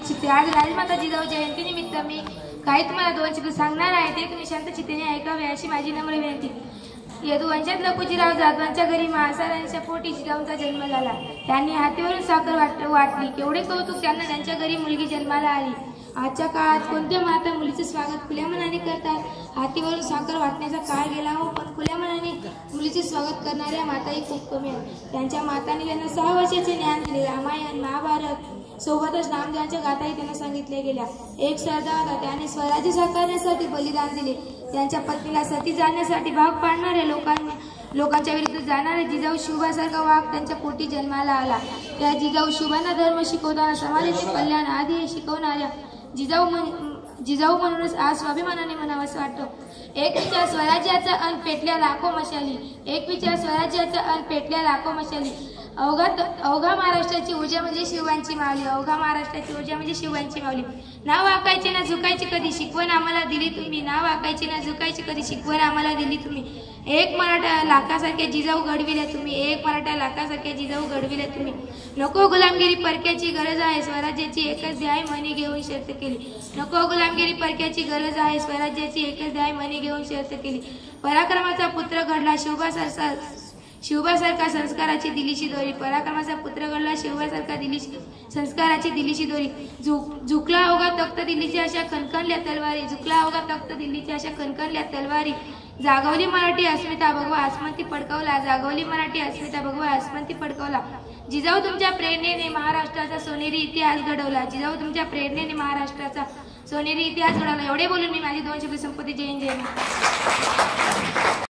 इच्छिते। आज राजमाता जिजाऊ जयंतीनिमित्त मी काही तुम्हाला 2 शब्द सांगणार आहे, ते तुम्ही शांत चित्तेने ऐकावे अशी माझी नम्र विनंती। यदुवंशात लखुजीराव जाधवांच्या घरी महासारांच्या पोटी जिजाऊंचा जन्म झाला। त्यांनी हातीवरून साखर वाटली, केवढे कौतुक त्यांना त्यांच्या घरी मुलगी जन्माला आली। आजच्या काळात कोणत्या माता मुलीचे स्वागत खुल्या मनाने करतात? हातीवरून साखर वाटण्याचा काळ गेला हो, पण खुल्या मनाने मुलीचे स्वागत करणाऱ्या माताही खूप कमी आहेत। त्यांच्या मातांनी त्यांना 6 वर्षाचे ज्ञान दिले। रामायण महाभारत सोबतच नामदेवांच्या गाथाही त्यांना सांगितल्या गेल्या। एक सरदार होता, त्याने स्वराज्य साकारण्यासाठी बलिदान दिले। त्यांच्या पत्नीला सती जाण्यासाठी भाग पाडणाऱ्या लोकांच्या विरुद्ध जाणारे जिजाऊ शिवबासारखा वाघ त्यांच्या पोटी जन्माला आला। त्या जिजाऊ शिवबांना धर्म शिकवताना समाजाचे कल्याण आधी शिकवणाऱ्या जिजाऊ म्हणूनच आज स्वाभिमानाने म्हणावंसं वाटतं। एक विचार स्वराज्याचा अन पेटल्या लाखो मशाली, एक विचार स्वराज्याचा अन पेटल्या लाखो मशाली। अवघा महाराष्ट्राची ऊर्जा म्हणजे शिवबांची माऊली, अवघा महाराष्ट्राची ऊर्जा म्हणजे शिवबांची माऊली। ना वाकायचे ना झुकायचे कधी शिकवण आम्हाला दिली तुम्ही, ना वाकायचे ना झुकायचे कधी शिकवण आम्हाला दिली तुम्ही। एक मराठा लाखासारखे जिजाऊ घडविले तुम्ही, एक मराठा लाखासारखे जिजाऊ घडविले तुम्ही। नको गुलामगिरी परक्याची गरज आहे, स्वराज्याची एकच ध्याय मनी घेऊन शर्त केली। नको गुलामगिरी परक्याची गरज आहे, स्वराज्याची एकच ध्याय मनी घेऊन शर्त केली। पराक्रमाचा पुत्र घडला शिवबासारखा संस्काराची दिलीशी दोरी, पराक्रमाचा पुत्र घडला शिवबासारखा संस्काराची दिलीशी दोरी। झुकला अवघा तख्त दिल्लीच्या अशा खणखणल्या तलवारी, झुकला अवघा तख्त दिल्लीच्या अशा खणखणल्या तलवारी। जागवली मराठी अस्मिता भगवा आसमंती पडकवला, जागवली मराठी अस्मिता भगवा आसमंती पडकवला। जिजाऊ तुमच्या प्रेरणेने महाराष्ट्राचा सोनेरी इतिहास घडवला, जिजाऊ तुमच्या प्रेरणेने महाराष्ट्राचा सोनेरी इतिहास घडवला। एवढे बोलून मी माझी 2 शब्द संपत्ती। जय हिंद, जय महाराष्ट्र।